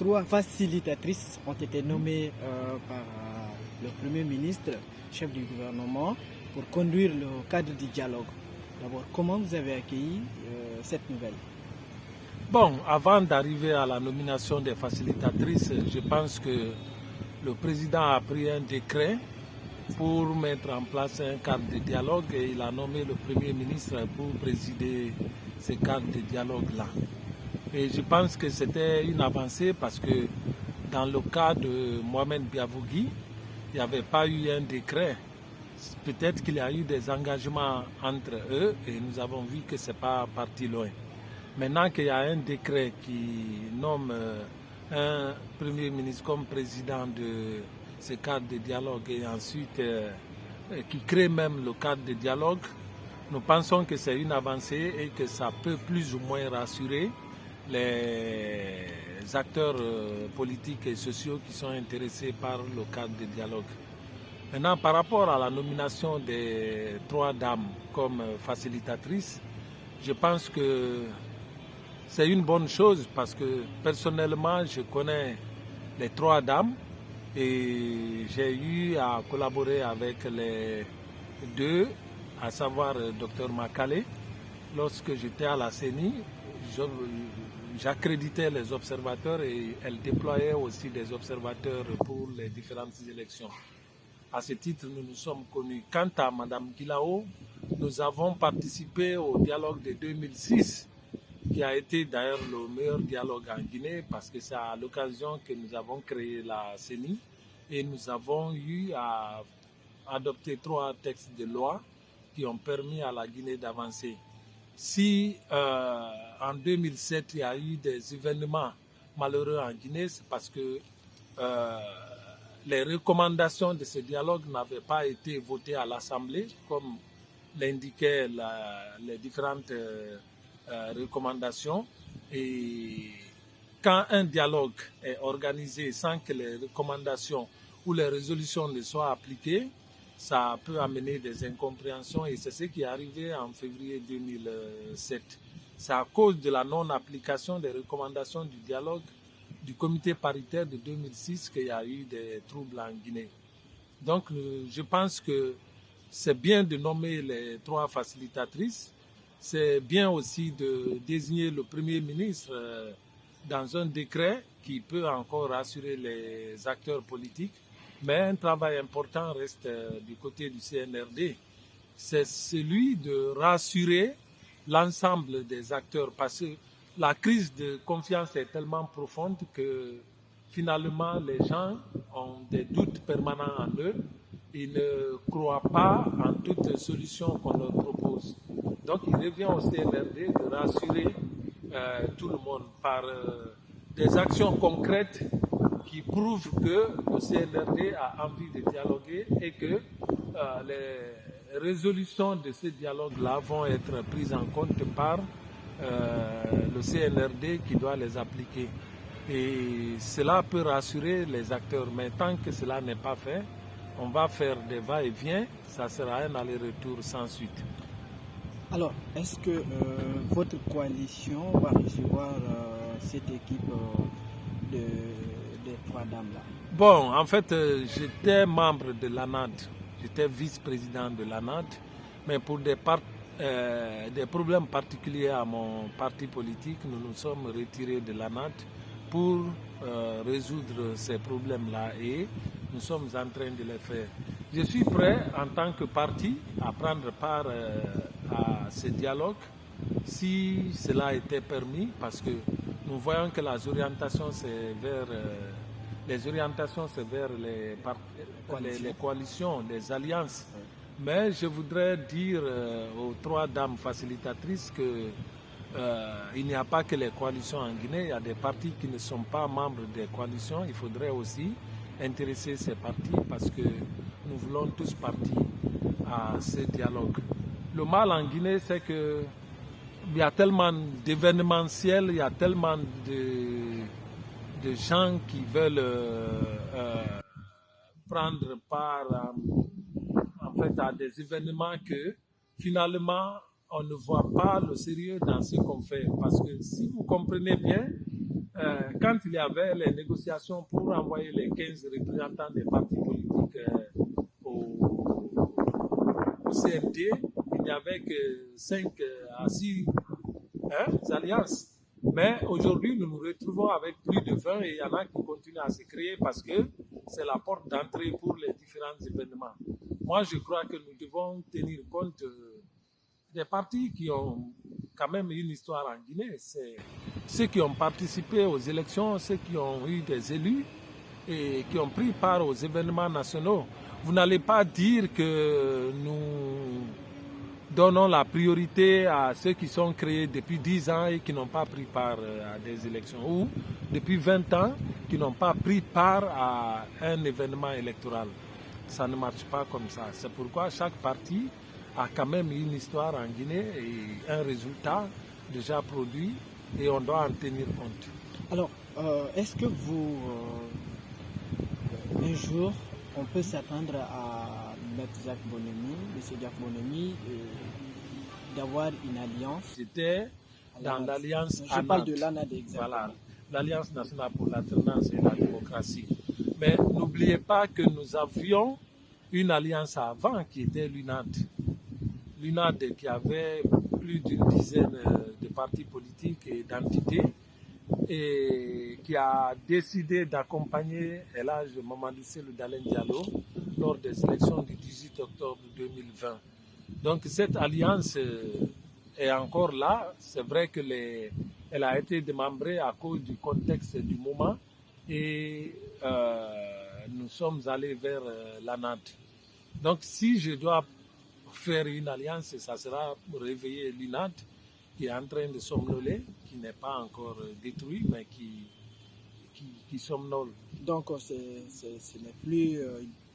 3 facilitatrices ont été nommées par le Premier ministre, chef du gouvernement, pour conduire le cadre du dialogue. D'abord, comment vous avez accueilli cette nouvelle? Bon, avant d'arriver à la nomination des facilitatrices, je pense que le président a pris un décret pour mettre en place un cadre de dialogue et il a nommé le Premier ministre pour présider ce cadre de dialogue-là. Et je pense que c'était une avancée parce que dans le cas de Mohamed Biavougui, il n'y avait pas eu un décret. Peut-être qu'il y a eu des engagements entre eux et nous avons vu que ce n'est pas parti loin. Maintenant qu'il y a un décret qui nomme un Premier ministre comme président de ce cadre de dialogue et ensuite qui crée même le cadre de dialogue, nous pensons que c'est une avancée et que ça peut plus ou moins rassurer les acteurs politiques et sociaux qui sont intéressés par le cadre de dialogue. Maintenant, par rapport à la nomination des 3 dames comme facilitatrices, je pense que c'est une bonne chose parce que personnellement, je connais les 3 dames et j'ai eu à collaborer avec les 2, à savoir Dr Makale. Lorsque j'étais à la CENI, j'accréditais les observateurs et elle déployait aussi des observateurs pour les différentes élections. À ce titre, nous nous sommes connus. Quant à Mme Guilao, nous avons participé au dialogue de 2006, qui a été d'ailleurs le meilleur dialogue en Guinée, parce que c'est à l'occasion que nous avons créé la CENI et nous avons eu à adopter 3 textes de loi qui ont permis à la Guinée d'avancer. Si en 2007 il y a eu des événements malheureux en Guinée, c'est parce que les recommandations de ce dialogue n'avaient pas été votées à l'Assemblée, comme l'indiquaient les différentes recommandations. Et quand un dialogue est organisé sans que les recommandations ou les résolutions ne soient appliquées, ça peut amener des incompréhensions et c'est ce qui est arrivé en février 2007. C'est à cause de la non-application des recommandations du dialogue du comité paritaire de 2006 qu'il y a eu des troubles en Guinée. Donc je pense que c'est bien de nommer les 3 facilitatrices, c'est bien aussi de désigner le Premier ministre dans un décret qui peut encore rassurer les acteurs politiques. Mais un travail important reste du côté du CNRD. C'est celui de rassurer l'ensemble des acteurs parce que la crise de confiance est tellement profonde que finalement les gens ont des doutes permanents en eux. Ils ne croient pas en toute solution qu'on leur propose. Donc il revient au CNRD de rassurer tout le monde par des actions concrètes qui prouvent que le CNRD a envie de dialoguer et que les résolutions de ce dialogue-là vont être prises en compte par le CNRD qui doit les appliquer. Et cela peut rassurer les acteurs, mais tant que cela n'est pas fait, on va faire des va-et-vient, ça sera un aller-retour sans suite. Alors, est-ce que votre coalition va recevoir cette équipe des 3 dames-là? Bon, en fait, j'étais membre de l'ANAD, j'étais vice-président de l'ANAD, mais pour des problèmes particuliers à mon parti politique, nous nous sommes retirés de l'ANAD pour résoudre ces problèmes-là et nous sommes en train de les faire. Je suis prêt en tant que parti à prendre part à ce dialogue si cela était permis parce que nous voyons que les orientations c'est vers les coalitions, les alliances. Mais je voudrais dire aux 3 dames facilitatrices que il n'y a pas que les coalitions en Guinée, il y a des partis qui ne sont pas membres des coalitions. Il faudrait aussi intéresser ces partis parce que nous voulons tous partir à ce dialogue. Le mal en Guinée, c'est que il y a tellement d'événementiels, il y a tellement de gens qui veulent prendre part à des événements que finalement on ne voit pas le sérieux dans ce qu'on fait. Parce que si vous comprenez bien, quand il y avait les négociations pour envoyer les 15 représentants des partis politiques au CNT, il n'y avait que 5 à 6 alliances. Mais aujourd'hui, nous nous retrouvons avec plus de 20 et il y en a qui continuent à se créer parce que c'est la porte d'entrée pour les différents événements. Moi, je crois que nous devons tenir compte des partis qui ont quand même une histoire en Guinée. C'est ceux qui ont participé aux élections, ceux qui ont eu des élus et qui ont pris part aux événements nationaux. Vous n'allez pas dire que nous donnons la priorité à ceux qui sont créés depuis 10 ans et qui n'ont pas pris part à des élections, ou depuis 20 ans qui n'ont pas pris part à un événement électoral. Ça ne marche pas comme ça. C'est pourquoi chaque parti a quand même une histoire en Guinée et un résultat déjà produit et on doit en tenir compte. Alors, est-ce que vous, un jour, on peut s'attendre à M. Jacques Bonhomy, d'avoir une alliance? C'était dans l'alliance Je parle de l'ANAD exactement. Voilà, l'Alliance nationale pour l'alternance et la démocratie. Mais n'oubliez pas que nous avions une alliance avant qui était l'UNAD. L'UNAD qui avait plus d'une dizaine de partis politiques et d'entités et qui a décidé d'accompagner Elhadj Mamadou Cellou Dalein Diallo lors des élections du 18 octobre 2020. Donc cette alliance est encore là. C'est vrai qu'elle a été démembrée à cause du contexte du moment et nous sommes allés vers l'ANAD. Donc si je dois faire une alliance, ça sera réveiller l'UNAD qui est en train de somnoler, qui n'est pas encore détruit, mais qui somnole. Donc ce n'est plus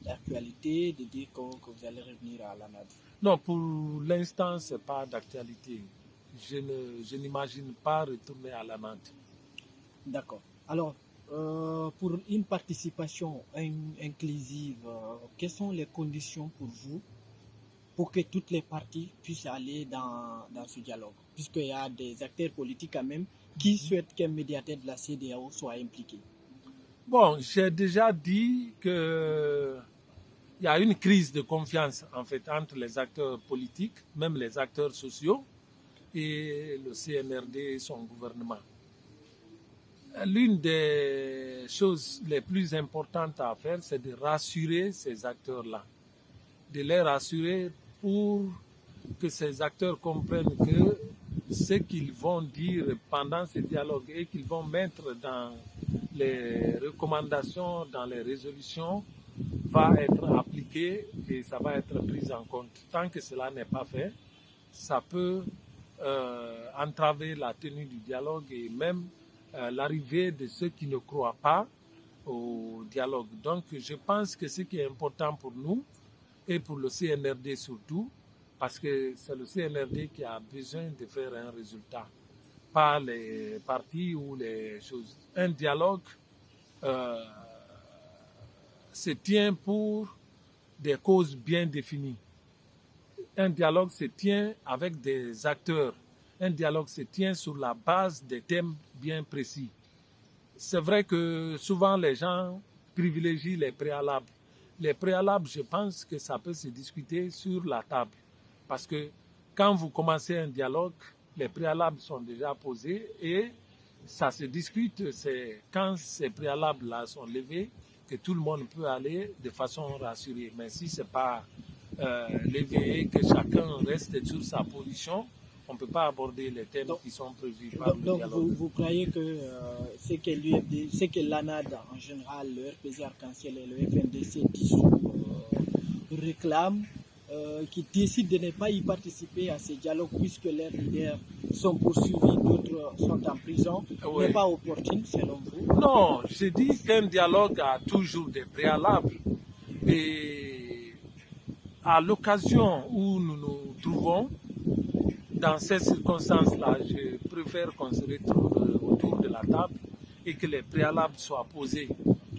d'actualité de dire que vous allez revenir à l'ANAD? Non, pour l'instant, ce n'est pas d'actualité. Je n'imagine pas retourner à l'ANAD. D'accord. Alors, pour une participation inclusive, quelles sont les conditions pour vous pour que toutes les parties puissent aller dans ce dialogue? Puisqu'il y a des acteurs politiques quand même qui souhaitent qu'un médiateur de la CEDEAO soit impliqué. Bon, j'ai déjà dit qu'il y a une crise de confiance en fait entre les acteurs politiques, même les acteurs sociaux, et le CNRD et son gouvernement. L'une des choses les plus importantes à faire, c'est de rassurer ces acteurs-là, de les rassurer pour que ces acteurs comprennent que ce qu'ils vont dire pendant ce dialogue et qu'ils vont mettre dans les recommandations, dans les résolutions, va être appliqué et ça va être pris en compte. Tant que cela n'est pas fait, ça peut entraver la tenue du dialogue et même l'arrivée de ceux qui ne croient pas au dialogue. Donc je pense que ce qui est important pour nous et pour le CNRD surtout, parce que c'est le CNRD qui a besoin de faire un résultat, pas les partis ou les choses. Un dialogue se tient pour des causes bien définies. Un dialogue se tient avec des acteurs. Un dialogue se tient sur la base des thèmes bien précis. C'est vrai que souvent les gens privilégient les préalables. Les préalables, je pense que ça peut se discuter sur la table. Parce que quand vous commencez un dialogue, les préalables sont déjà posés et ça se discute. C'est quand ces préalables-là sont levés que tout le monde peut aller de façon rassurée. Mais si ce n'est pas levé et que chacun reste sur sa position, on ne peut pas aborder les thèmes qui sont prévus par le dialogue. Donc vous croyez que c'est que l'ANAD en général, le RPG Arc-en-Ciel et le FNDC réclament, qui décident de ne pas y participer à ces dialogues puisque leurs leaders sont poursuivis, d'autres sont en prison, n'est pas opportune selon vous? Non, je dis qu'un dialogue a toujours des préalables. Et à l'occasion où nous nous trouvons, dans ces circonstances-là, je préfère qu'on se retrouve autour de la table et que les préalables soient posés.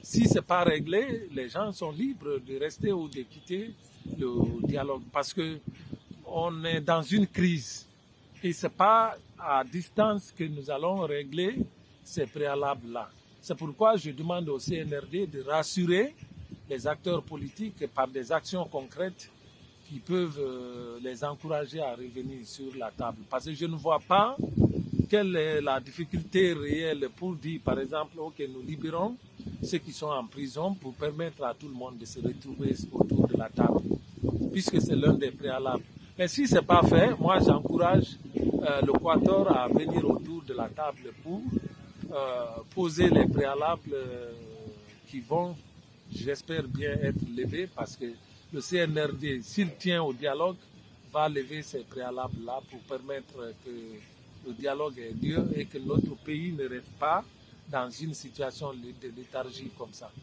Si ce n'est pas réglé, les gens sont libres de rester ou de quitter le dialogue parce qu'on est dans une crise et ce n'est pas à distance que nous allons régler ces préalables-là. C'est pourquoi je demande au CNRD de rassurer les acteurs politiques par des actions concrètes qui peuvent les encourager à revenir sur la table. Parce que je ne vois pas quelle est la difficulté réelle pour dire, par exemple, ok, nous libérons ceux qui sont en prison pour permettre à tout le monde de se retrouver autour de la table, puisque c'est l'un des préalables. Mais si ce n'est pas fait, moi j'encourage le Quator à venir autour de la table pour poser les préalables qui vont, j'espère bien, être levés, parce que le CNRD, s'il tient au dialogue, va lever ces préalables-là pour permettre que le dialogue ait lieu et que notre pays ne reste pas dans une situation de léthargie comme ça.